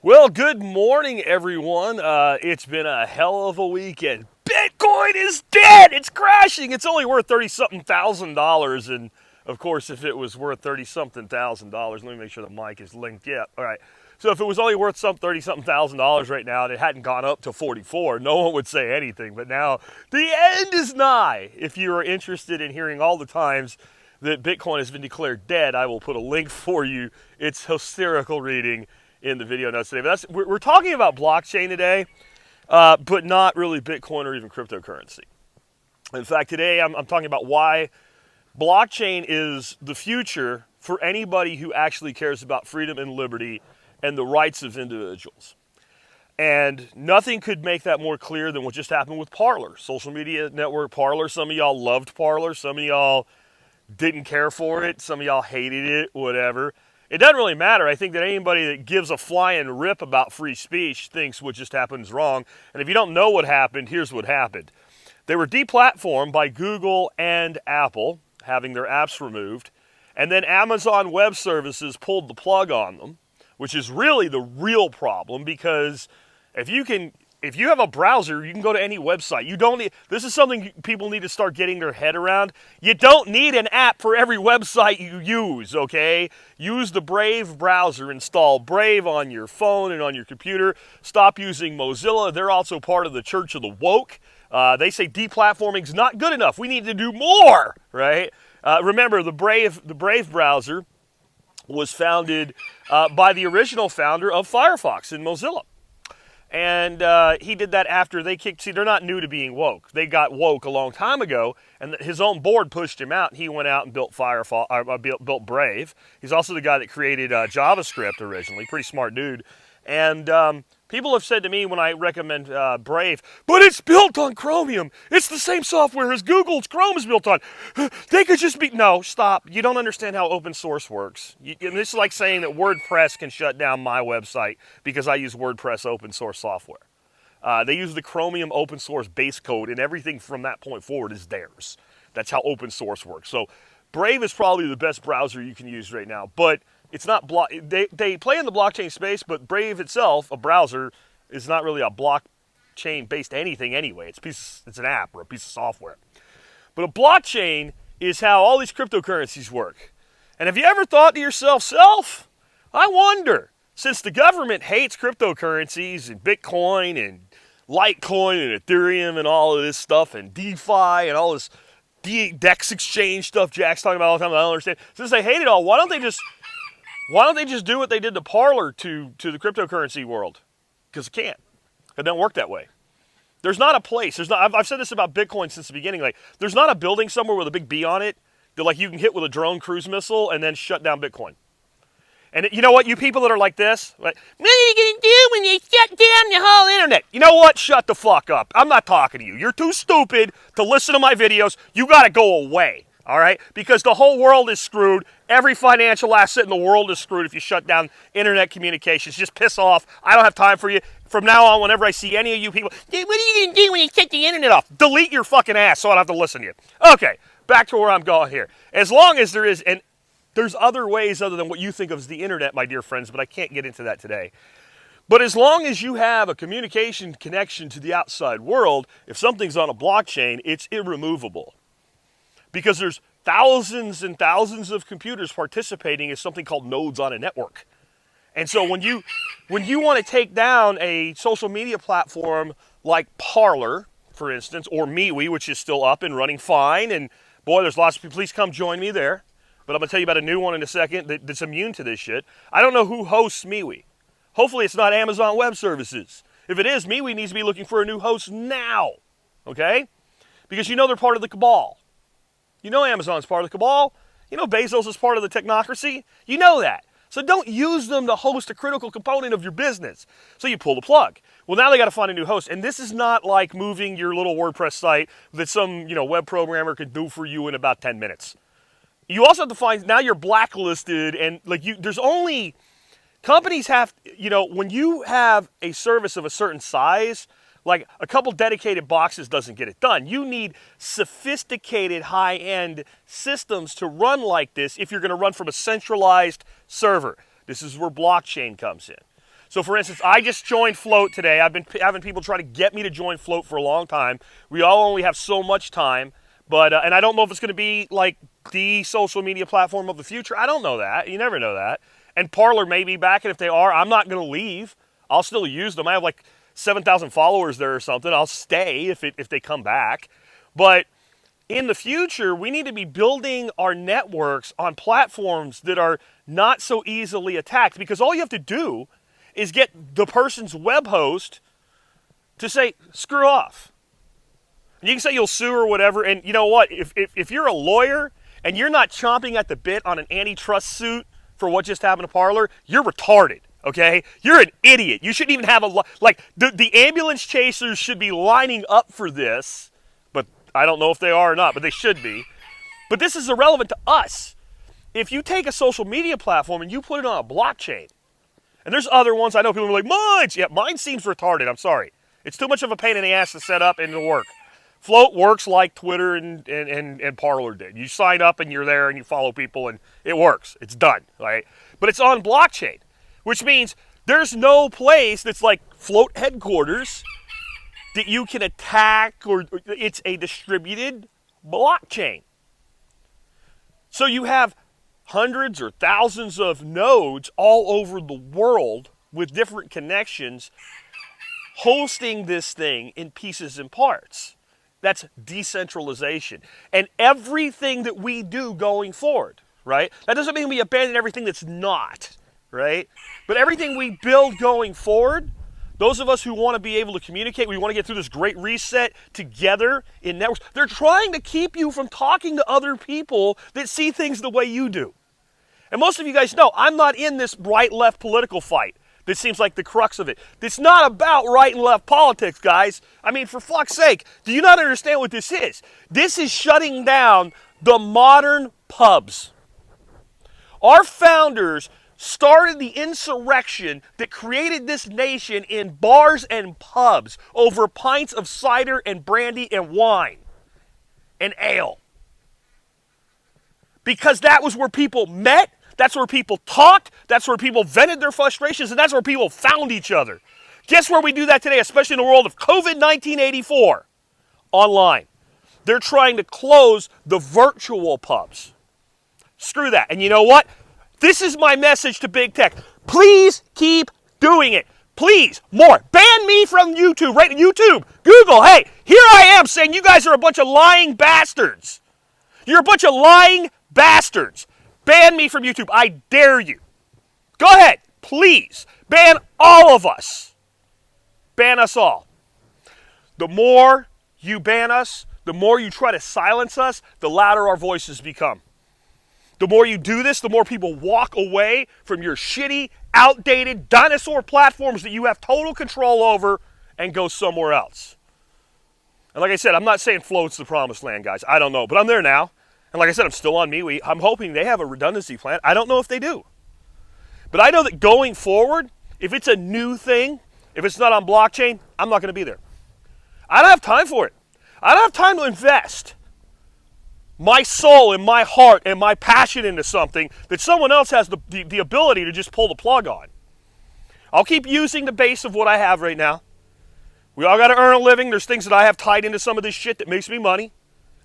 Well, good morning, everyone. It's been a hell of a weekend. Bitcoin is dead. It's crashing. It's only worth 30-something thousand dollars. And of course, if it was worth 30-something thousand dollars, let me make sure the mic is linked. Yeah, all right. So if it was only worth some 30-something thousand dollars right now and it hadn't gone up to 44, no one would say anything. But now the end is nigh. If you are interested in hearing all the times that Bitcoin has been declared dead, I will put a link for you. It's hysterical reading in the video notes today. But we're talking about blockchain today, but not really Bitcoin or even cryptocurrency. In fact, today I'm talking about why blockchain is the future for anybody who actually cares about freedom and liberty and the rights of individuals. And nothing could make that more clear than what just happened with Parler, social media network Parler. Some of y'all loved Parler. Some of y'all didn't care for it. Some of y'all hated it, whatever. It doesn't really matter. I think that anybody that gives a flying rip about free speech thinks what just happened is wrong. And if you don't know what happened, here's what happened. They were deplatformed by Google and Apple, having their apps removed. And then Amazon Web Services pulled the plug on them, which is really the real problem, because if you have a browser, you can go to any website. You don't need, this is something people need to start getting their head around. You don't need an app for every website you use, okay? Use the Brave browser. Install Brave on your phone and on your computer. Stop using Mozilla. They're also part of the Church of the Woke. They say deplatforming is not good enough. We need to do more, right? Remember, the Brave browser was founded by the original founder of Firefox in Mozilla. And he did that after they kicked. See, they're not new to being woke. They got woke a long time ago, and his own board pushed him out. And he went out and built built Brave. He's also the guy that created JavaScript originally. Pretty smart dude. And people have said to me when I recommend Brave, but it's built on Chromium. It's the same software as Google's Chrome is built on. They could just be... No, stop. You don't understand how open source works. This is like saying that WordPress can shut down my website because I use WordPress open source software. They use the Chromium open source base code, and everything from that point forward is theirs. That's how open source works. So Brave is probably the best browser you can use right now, but it's not they play in the blockchain space, but Brave itself, a browser, is not really a blockchain-based anything anyway. It's an app or a piece of software. But a blockchain is how all these cryptocurrencies work. And have you ever thought to yourself, I wonder, since the government hates cryptocurrencies and Bitcoin and Litecoin and Ethereum and all of this stuff and DeFi and all this DEX exchange stuff Jack's talking about all the time, I don't understand. Since they hate it all, why don't they just do what they did to Parler to the cryptocurrency world? Because it can't. It doesn't work that way. There's not a place. I've said this about Bitcoin since the beginning. Like, there's not a building somewhere with a big B on it that like you can hit with a drone cruise missile and then shut down Bitcoin. And you know what? You people that are like this, like, what are you going to do when you shut down the whole internet? You know what? Shut the fuck up. I'm not talking to you. You're too stupid to listen to my videos. You got to go away. All right? Because the whole world is screwed. Every financial asset in the world is screwed if you shut down internet communications. Just piss off. I don't have time for you. From now on, whenever I see any of you people, what are you going to do when you shut the internet off? Delete your fucking ass so I don't have to listen to you. Okay, back to where I'm going here. As long as there is, and there's other ways other than what you think of as the internet, my dear friends, but I can't get into that today. But as long as you have a communication connection to the outside world, if something's on a blockchain, it's irremovable. Because there's thousands and thousands of computers participating as something called nodes on a network. And so when you want to take down a social media platform like Parler, for instance, or MeWe, which is still up and running fine, and boy, there's lots of people, please come join me there. But I'm going to tell you about a new one in a second that's immune to this shit. I don't know who hosts MeWe. Hopefully it's not Amazon Web Services. If it is, MeWe needs to be looking for a new host now, okay? Because you know they're part of the cabal. You know Amazon's part of the cabal. You know Bezos is part of the technocracy. You know that. So don't use them to host a critical component of your business. So you pull the plug. Well, now they got to find a new host. And this is not like moving your little WordPress site that some, web programmer could do for you in about 10 minutes. You also have to find, now you're blacklisted, and there's only, companies have, when you have a service of a certain size, like a couple dedicated boxes doesn't get it done. You need sophisticated high-end systems to run like this if you're going to run from a centralized server. This is where blockchain comes in. So for instance, I just joined Float today. I've been having people try to get me to join Float for a long time. We all only have so much time, but and I don't know if it's going to be like the social media platform of the future. I don't know that. You never know that. And Parler may be back, and if they are, I'm not going to leave. I'll still use them. I have like 7,000 followers there or something. I'll stay if they come back. But in the future, we need to be building our networks on platforms that are not so easily attacked, because all you have to do is get the person's web host to say, screw off. And you can say you'll sue or whatever, and you know what? If you're a lawyer and you're not chomping at the bit on an antitrust suit for what just happened to Parler, you're retarded, okay? You're an idiot. You shouldn't even have the ambulance chasers should be lining up for this, but I don't know if they are or not, but they should be. But this is irrelevant to us. If you take a social media platform and you put it on a blockchain, and there's other ones, I know people are like, Minds! Yeah, mine seems retarded, I'm sorry. It's too much of a pain in the ass to set up and to work. Float works like Twitter and Parler did. You sign up and you're there and you follow people and it works. It's done, right? But it's on blockchain, which means there's no place that's like Float headquarters that you can attack, or it's a distributed blockchain. So you have hundreds or thousands of nodes all over the world with different connections hosting this thing in pieces and parts. That's decentralization. And everything that we do going forward, right? That doesn't mean we abandon everything that's not, right? But everything we build going forward, those of us who want to be able to communicate, we want to get through this great reset together in networks. They're trying to keep you from talking to other people that see things the way you do. And most of you guys know I'm not in this right-left political fight. This seems like the crux of it. It's not about right and left politics, guys. I mean, for fuck's sake, do you not understand what this is? This is shutting down the modern pubs. Our founders started the insurrection that created this nation in bars and pubs over pints of cider and brandy and wine and ale. Because that was where people met, that's where people talked, that's where people vented their frustrations, and that's where people found each other. Guess where we do that today, especially in the world of COVID-19 84? Online. They're trying to close the virtual pubs. Screw that. And you know what? This is my message to big tech. Please keep doing it. Please, more. Ban me from YouTube. Right? YouTube, Google, hey, here I am saying you guys are a bunch of lying bastards. You're a bunch of lying bastards. Ban me from YouTube. I dare you. Go ahead. Please. Ban all of us. Ban us all. The more you ban us, the more you try to silence us, the louder our voices become. The more you do this, the more people walk away from your shitty, outdated dinosaur platforms that you have total control over and go somewhere else. And like I said, I'm not saying Float's the promised land, guys. I don't know, but I'm there now. And like I said, I'm still on MeWe. I'm hoping they have a redundancy plan. I don't know if they do. But I know that going forward, if it's a new thing, if it's not on blockchain, I'm not going to be there. I don't have time for it. I don't have time to invest my soul and my heart and my passion into something that someone else has the ability to just pull the plug on. I'll keep using the base of what I have right now. We all got to earn a living. There's things that I have tied into some of this shit that makes me money,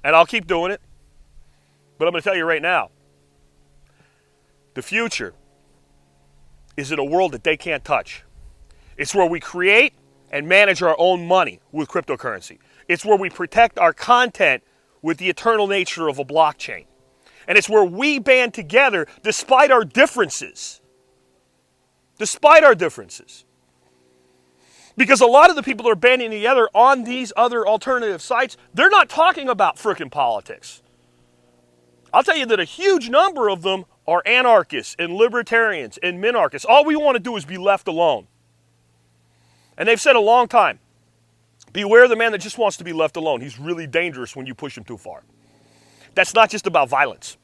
and I'll keep doing it. But I'm going to tell you right now, the future is in a world that they can't touch. It's where we create and manage our own money with cryptocurrency. It's where we protect our content with the eternal nature of a blockchain. And it's where we band together despite our differences. Despite our differences. Because a lot of the people that are banding together on these other alternative sites, they're not talking about frickin' politics. I'll tell you that a huge number of them are anarchists and libertarians and minarchists. All we want to do is be left alone. And they've said a long time, beware the man that just wants to be left alone. He's really dangerous when you push him too far. That's not just about violence.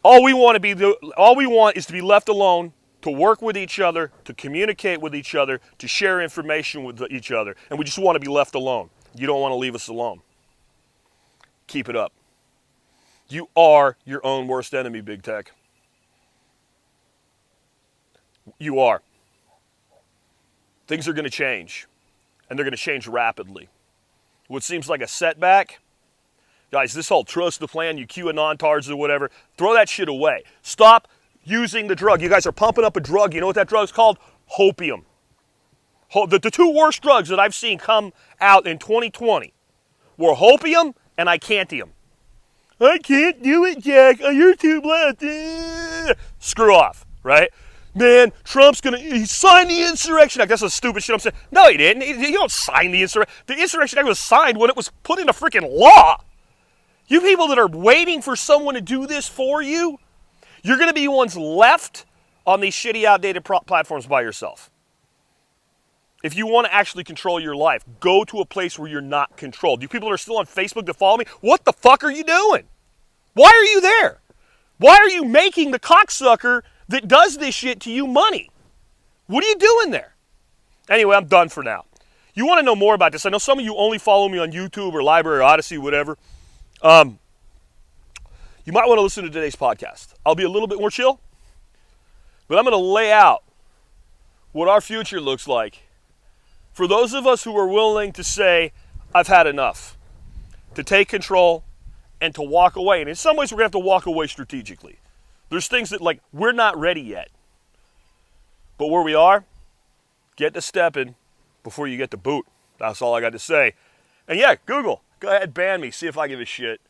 All we want is to be left alone, to work with each other, to communicate with each other, to share information with each other. And we just want to be left alone. You don't want to leave us alone. Keep it up. You are your own worst enemy, big tech. You are. Things are going to change, and they're going to change rapidly. What seems like a setback, guys, this whole trust the plan, you QAnon-tards or whatever, throw that shit away. Stop using the drug. You guys are pumping up a drug. You know what that drug's called? Hopium. The two worst drugs that I've seen come out in 2020 were hopium and icantium. I can't do it, Jack. You're too loud. Screw off, right? Man, Trump's he signed the Insurrection Act. That's the stupid shit I'm saying. No, he didn't. You don't sign the Insurrection Act. The Insurrection Act was signed when it was put into freaking law. You people that are waiting for someone to do this for you, you're going to be ones left on these shitty, outdated platforms by yourself. If you want to actually control your life, go to a place where you're not controlled. You people that are still on Facebook that follow me, what the fuck are you doing? Why are you there? Why are you making the cocksucker that does this shit to you money? What are you doing there? Anyway, I'm done for now. You want to know more about this? I know some of you only follow me on YouTube or Library or Odyssey, whatever. You might want to listen to today's podcast. I'll be a little bit more chill, but I'm going to lay out what our future looks like for those of us who are willing to say, I've had enough, to take control and to walk away. And in some ways, we're going to have to walk away strategically. There's things that, like, we're not ready yet. But where we are, get to stepping before you get to boot. That's all I got to say. And yeah, Google, go ahead, ban me, see if I give a shit.